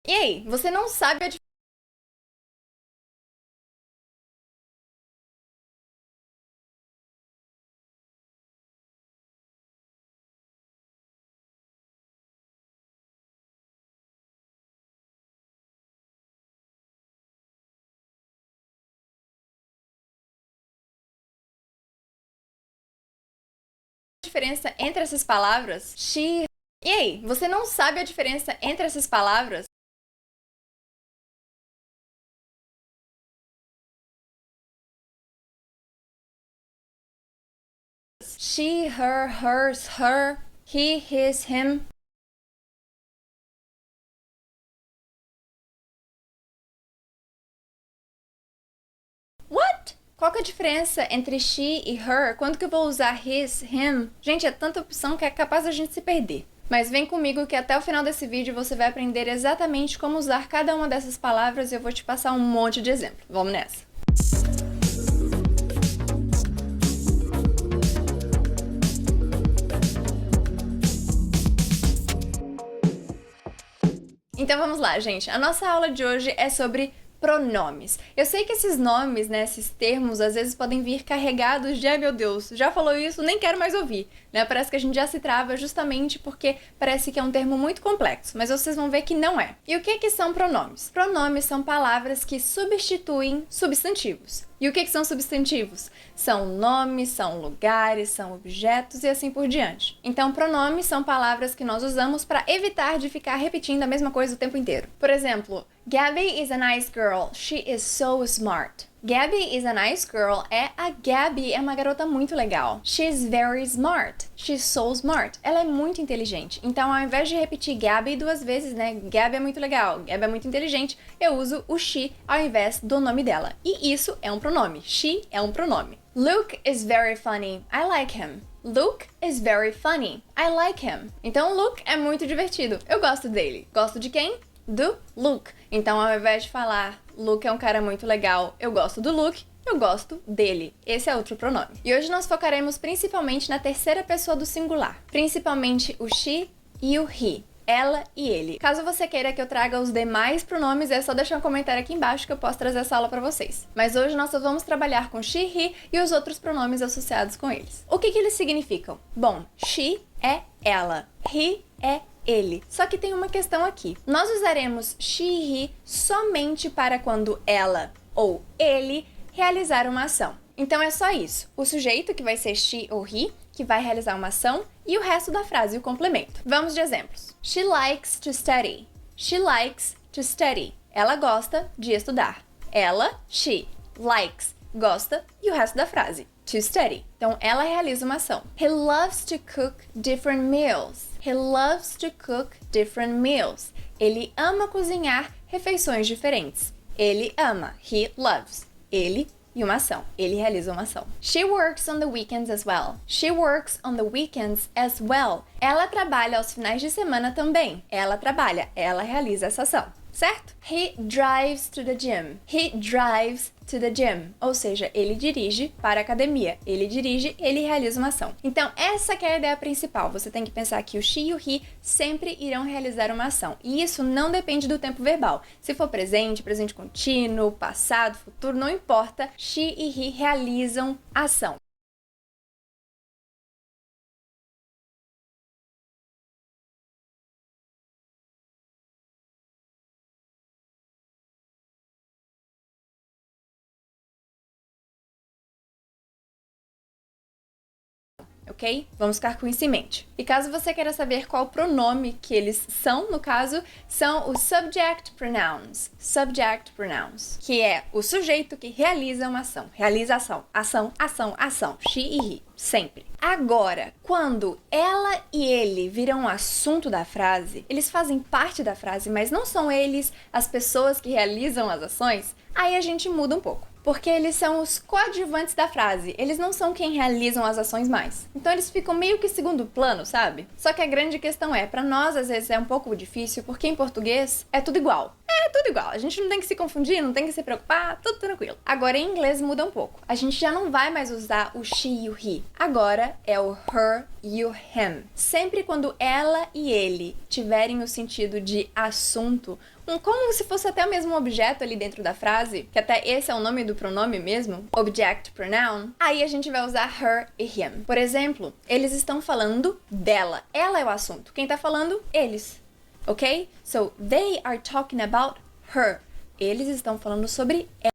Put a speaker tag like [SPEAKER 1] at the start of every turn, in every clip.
[SPEAKER 1] E aí, você não sabe a diferença entre essas palavras? She. E aí, você não sabe a diferença entre essas palavras? She, her, hers, her, he, his, him. What? Qual que é a diferença entre she e her? Quando que eu vou usar his, him? Gente, é tanta opção que é capaz da gente se perder. Mas vem comigo que até o final desse vídeo você vai aprender exatamente como usar cada uma dessas palavras e eu vou te passar um monte de exemplo. Vamos nessa! Então vamos lá, gente. A nossa aula de hoje é sobre pronomes. Eu sei que esses nomes, né, esses termos, às vezes podem vir carregados de, ai meu Deus, já falou isso, nem quero mais ouvir, né? Parece que a gente já se trava justamente porque parece que é um termo muito complexo, mas vocês vão ver que não é. E o que são pronomes? Pronomes são palavras que substituem substantivos. E o que são substantivos? São nomes, são lugares, são objetos e assim por diante. Então, pronomes são palavras que nós usamos para evitar de ficar repetindo a mesma coisa o tempo inteiro. Por exemplo, Gabby is a nice girl. She is so smart. Gabby is a nice girl a Gabby é uma garota muito legal. She's very smart. She's so smart. Ela é muito inteligente. Então, ao invés de repetir Gabby duas vezes, né? Gabby é muito legal, Gabby é muito inteligente, eu uso o she ao invés do nome dela. E isso é um pronome. She é um pronome. Luke is very funny. I like him. Luke is very funny. I like him. Então, Luke é muito divertido. Eu gosto dele. Gosto de quem? Do Luke. Então, ao invés de falar Luke é um cara muito legal, eu gosto do Luke, eu gosto dele. Esse é outro pronome. E hoje nós focaremos principalmente na terceira pessoa do singular. Principalmente o she e o he. Ela e ele. Caso você queira que eu traga os demais pronomes, é só deixar um comentário aqui embaixo que eu posso trazer essa aula pra vocês. Mas hoje nós só vamos trabalhar com she, he e os outros pronomes associados com eles. O que eles significam? Bom, she é ela, he é ele. Só que tem uma questão aqui. Nós usaremos she e he somente para quando ela ou ele realizar uma ação. Então é só isso. O sujeito, que vai ser she ou he, que vai realizar uma ação, e o resto da frase, o complemento. Vamos de exemplos. She likes to study. She likes to study. Ela gosta de estudar. Ela, she, likes, gosta, e o resto da frase, to study. Então, ela realiza uma ação. He loves to cook different meals. He loves to cook different meals. Ele ama cozinhar refeições diferentes. Ele ama. He loves. Ele e uma ação. Ele realiza uma ação. She works on the weekends as well. She works on the weekends as well. Ela trabalha aos finais de semana também. Ela trabalha. Ela realiza essa ação. Certo? He drives to the gym. He drives to the gym. Ou seja, ele dirige para a academia. Ele dirige, ele realiza uma ação. Então, essa que é a ideia principal. Você tem que pensar que o she e o he sempre irão realizar uma ação. E isso não depende do tempo verbal. Se for presente, presente contínuo, passado, futuro, não importa. She e he realizam ação. Ok? Vamos ficar com isso em mente. E caso você queira saber qual pronome que eles são, no caso, são os subject pronouns. Subject pronouns, que é o sujeito que realiza uma ação. Realiza ação. Ação, ação, ação. She e he. Sempre. Agora, quando ela e ele viram um assunto da frase, eles fazem parte da frase, mas não são eles as pessoas que realizam as ações, aí a gente muda um pouco. Porque eles são os coadjuvantes da frase, eles não são quem realizam as ações mais. Então eles ficam meio que segundo plano, sabe? Só que a grande questão é, pra nós às vezes é um pouco difícil, porque em português é tudo igual. É tudo igual, a gente não tem que se confundir, não tem que se preocupar, tudo tranquilo. Agora em inglês muda um pouco. A gente já não vai mais usar o she e o he. Agora é o her e o him. Sempre quando ela e ele tiverem o sentido de assunto, como se fosse até o mesmo objeto ali dentro da frase, que até esse é o nome do pronome mesmo, object pronoun, aí a gente vai usar her e him. Por exemplo, eles estão falando dela. Ela é o assunto. Quem tá falando? Eles. Ok? So, they are talking about her. Eles estão falando sobre ela.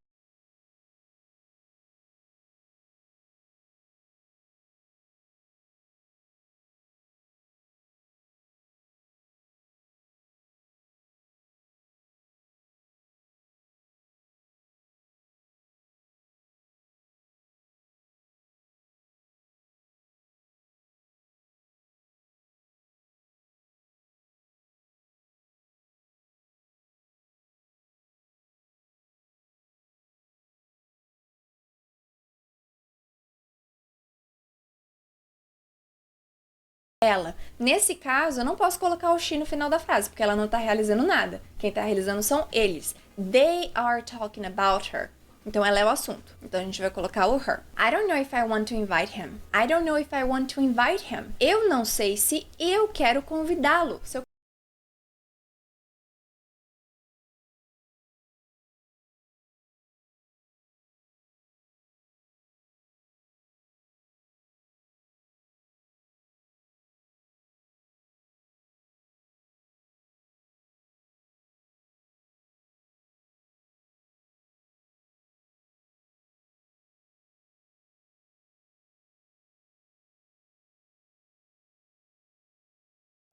[SPEAKER 1] Ela. Nesse caso, eu não posso colocar o she no final da frase, porque ela não tá realizando nada. Quem tá realizando são eles. They are talking about her. Então, ela é o assunto. Então, a gente vai colocar o her. I don't know if I want to invite him. I don't know if I want to invite him. Eu não sei se eu quero convidá-lo. Se eu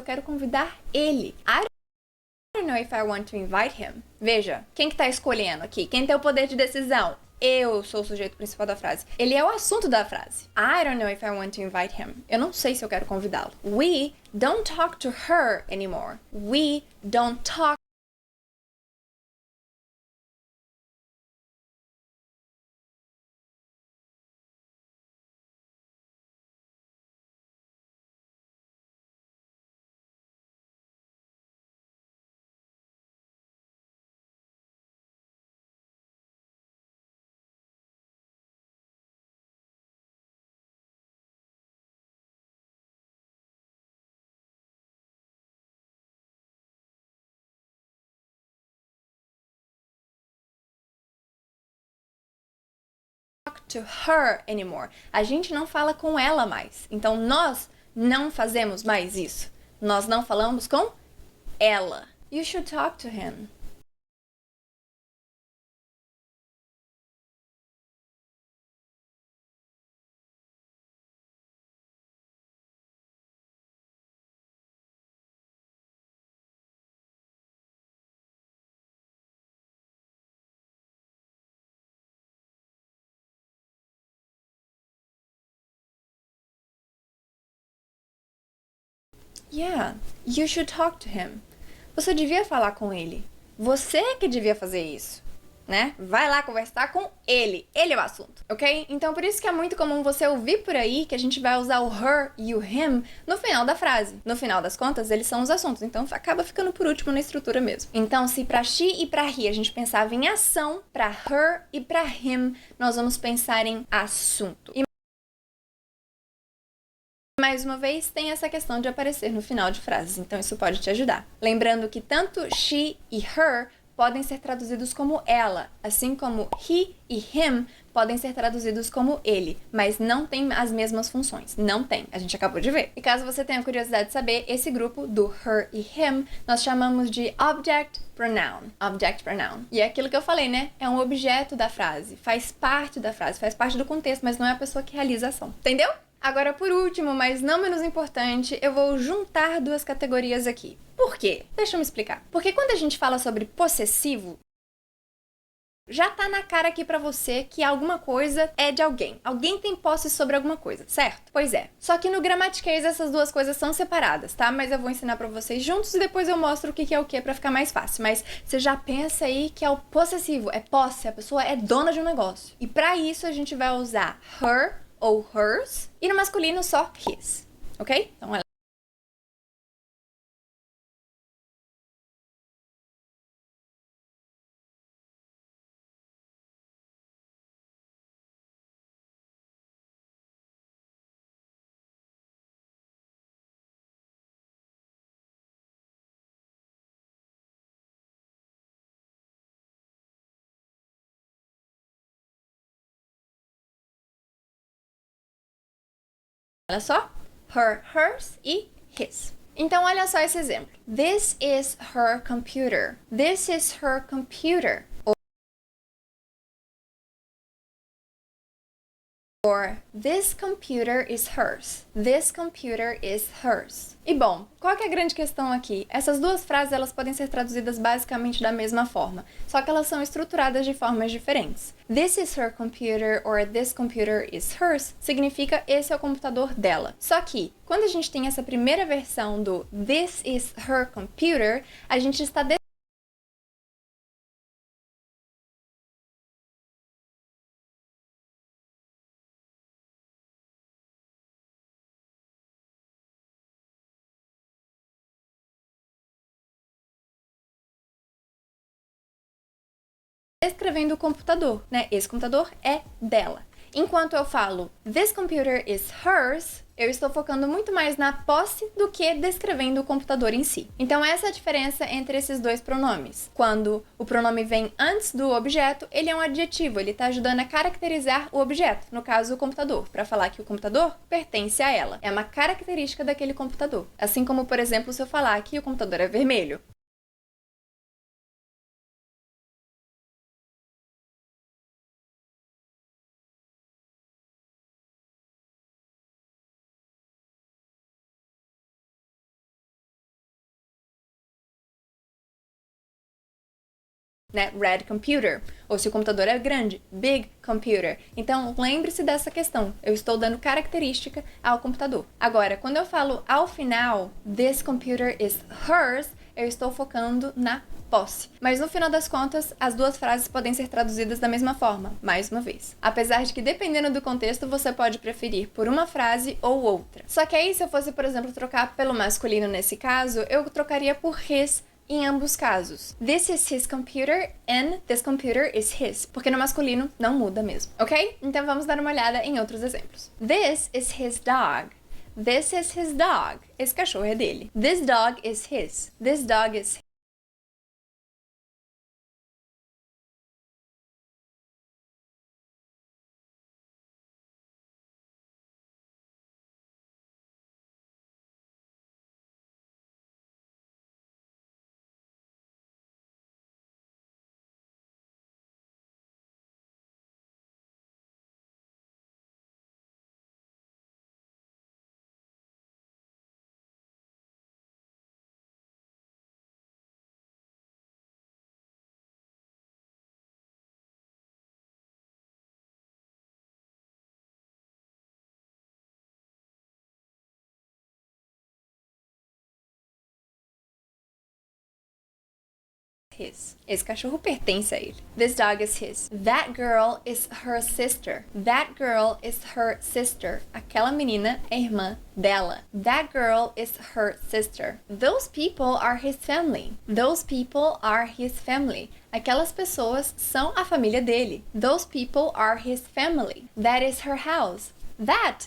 [SPEAKER 1] quero convidar ele. I don't know if I want to invite him. Veja, quem que tá escolhendo aqui? Quem tem o poder de decisão? Eu sou o sujeito principal da frase. Ele é o assunto da frase. I don't know if I want to invite him. Eu não sei se eu quero convidá-lo. We don't talk to her anymore. We don't talk to her anymore. A gente não fala com ela mais. Então nós não fazemos mais isso. Nós não falamos com ela. You should talk to him. Yeah, you should talk to him. Você devia falar com ele. Você que devia fazer isso, né? Vai lá conversar com ele. Ele é o assunto, ok? Então por isso que é muito comum você ouvir por aí que a gente vai usar o her e o him no final da frase. No final das contas, eles são os assuntos, então acaba ficando por último na estrutura mesmo. Então, se pra she e pra he a gente pensava em ação, pra her e pra him nós vamos pensar em assunto. E mais uma vez, tem essa questão de aparecer no final de frases, então isso pode te ajudar. Lembrando que tanto she e her podem ser traduzidos como ela, assim como he e him podem ser traduzidos como ele, mas não tem as mesmas funções. Não tem, a gente acabou de ver. E caso você tenha curiosidade de saber, esse grupo do her e him nós chamamos de object pronoun. Object pronoun. E é aquilo que eu falei, né? É um objeto da frase, faz parte da frase, faz parte do contexto, mas não é a pessoa que realiza a ação. Entendeu? Agora, por último, mas não menos importante, eu vou juntar duas categorias aqui. Por quê? Deixa eu me explicar. Porque quando a gente fala sobre possessivo, já tá na cara aqui pra você que alguma coisa é de alguém. Alguém tem posse sobre alguma coisa, certo? Pois é. Só que no Grammaticaise essas duas coisas são separadas, tá? Mas eu vou ensinar pra vocês juntos e depois eu mostro o que é o que pra ficar mais fácil. Mas você já pensa aí que é o possessivo, é posse, a pessoa é dona de um negócio. E pra isso a gente vai usar her ou hers, e no masculino só his, ok? Então, Olha só. Her, hers e his. Então, olha só esse exemplo. This is her computer. This is her computer. Or, this computer is hers. This computer is hers. E bom, qual que é a grande questão aqui? Essas duas frases elas podem ser traduzidas basicamente da mesma forma, só que elas são estruturadas de formas diferentes. This is her computer or this computer is hers significa esse é o computador dela. Só que, quando a gente tem essa primeira versão do this is her computer, a gente está descrevendo o computador, né? Esse computador é dela. Enquanto eu falo this computer is hers, eu estou focando muito mais na posse do que descrevendo o computador em si. Então essa é a diferença entre esses dois pronomes. Quando o pronome vem antes do objeto, ele é um adjetivo, ele está ajudando a caracterizar o objeto, no caso o computador, para falar que o computador pertence a ela. É uma característica daquele computador. Assim como, por exemplo, se eu falar que o computador é vermelho. Né? Red computer. Ou se o computador é grande, big computer. Então, lembre-se dessa questão. Eu estou dando característica ao computador. Agora, quando eu falo ao final, this computer is hers, eu estou focando na posse. Mas no final das contas, as duas frases podem ser traduzidas da mesma forma, mais uma vez. Apesar de que, dependendo do contexto, você pode preferir por uma frase ou outra. Só que aí, se eu fosse, por exemplo, trocar pelo masculino nesse caso, eu trocaria por his em ambos casos. This is his computer and this computer is his. Porque no masculino não muda mesmo, ok? Então vamos dar uma olhada em outros exemplos. This is his dog. This is his dog. Esse cachorro é dele. This dog is his. This dog is his. Esse cachorro pertence a ele. This dog is his. That girl is her sister. That girl is her sister. Aquela menina é irmã dela. That girl is her sister. Those people are his family. Those people are his family. Aquelas pessoas são a família dele. Those people are his family. That is her house. That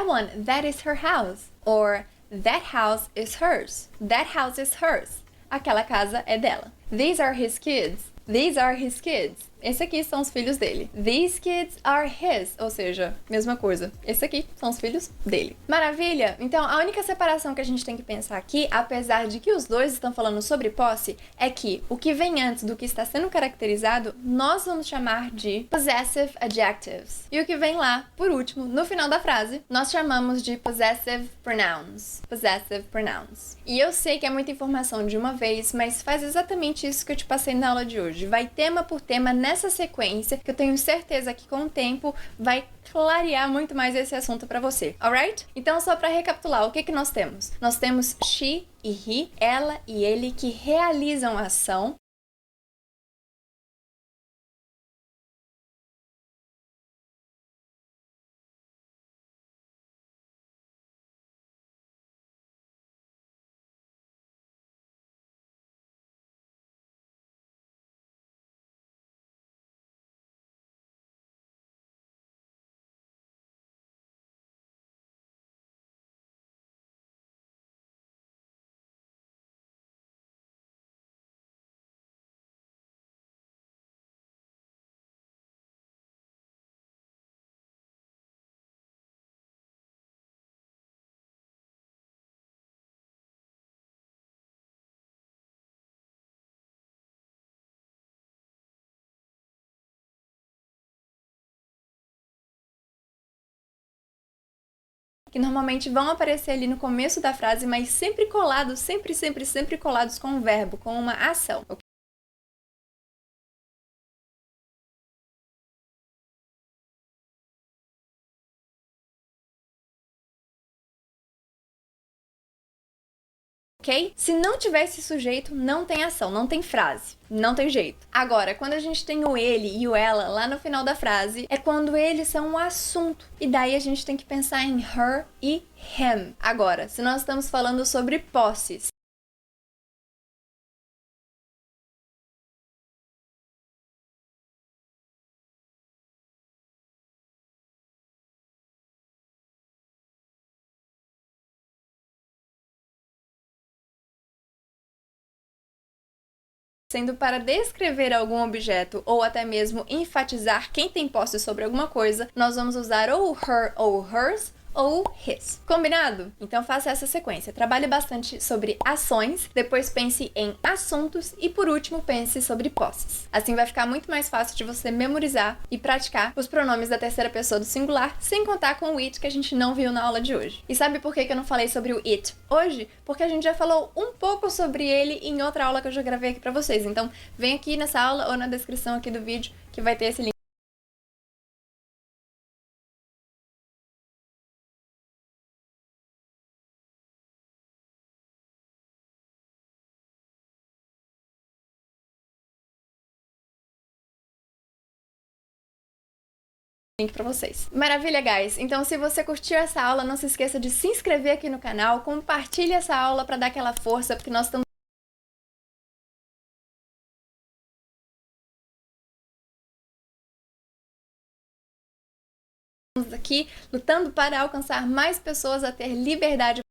[SPEAKER 1] one. That is her house. Or that house is hers. That house is hers. Aquela casa é dela. These are his kids. These are his kids. Esse aqui são os filhos dele. These kids are his. Ou seja, mesma coisa. Esse aqui são os filhos dele. Maravilha? Então, a única separação que a gente tem que pensar aqui, apesar de que os dois estão falando sobre posse, é que o que vem antes do que está sendo caracterizado, nós vamos chamar de possessive adjectives. E o que vem lá, por último, no final da frase, nós chamamos de possessive pronouns. Possessive pronouns. E eu sei que é muita informação de uma vez, mas faz exatamente isso que eu te passei na aula de hoje. Vai tema por tema nessa sequência, que eu tenho certeza que com o tempo vai clarear muito mais esse assunto para você, alright? Então, só para recapitular, o que que nós temos? Nós temos she e he, ela e ele, que realizam a ação. que normalmente vão aparecer ali no começo da frase, mas sempre colados, sempre colados com um verbo, com uma ação. Ok? Se não tiver esse sujeito, não tem ação, não tem frase, não tem jeito. Agora, quando a gente tem o ele e o ela lá no final da frase, é quando eles são um assunto. E daí a gente tem que pensar em her e him. Agora, se nós estamos falando sobre posses, sendo para descrever algum objeto ou até mesmo enfatizar quem tem posse sobre alguma coisa, nós vamos usar ou her ou hers ou his. Combinado? Então faça essa sequência. Trabalhe bastante sobre ações, depois pense em assuntos e por último pense sobre posses. Assim vai ficar muito mais fácil de você memorizar e praticar os pronomes da terceira pessoa do singular, sem contar com o it que a gente não viu na aula de hoje. E sabe por que eu não falei sobre o it hoje? Porque a gente já falou um pouco sobre ele em outra aula que eu já gravei aqui pra vocês. Então vem aqui nessa aula ou na descrição aqui do vídeo que vai ter esse link. Link pra vocês. Maravilha, guys! Então, se você curtiu essa aula, não se esqueça de se inscrever aqui no canal, compartilhe essa aula para dar aquela força, porque nós estamos aqui lutando para alcançar mais pessoas a ter liberdade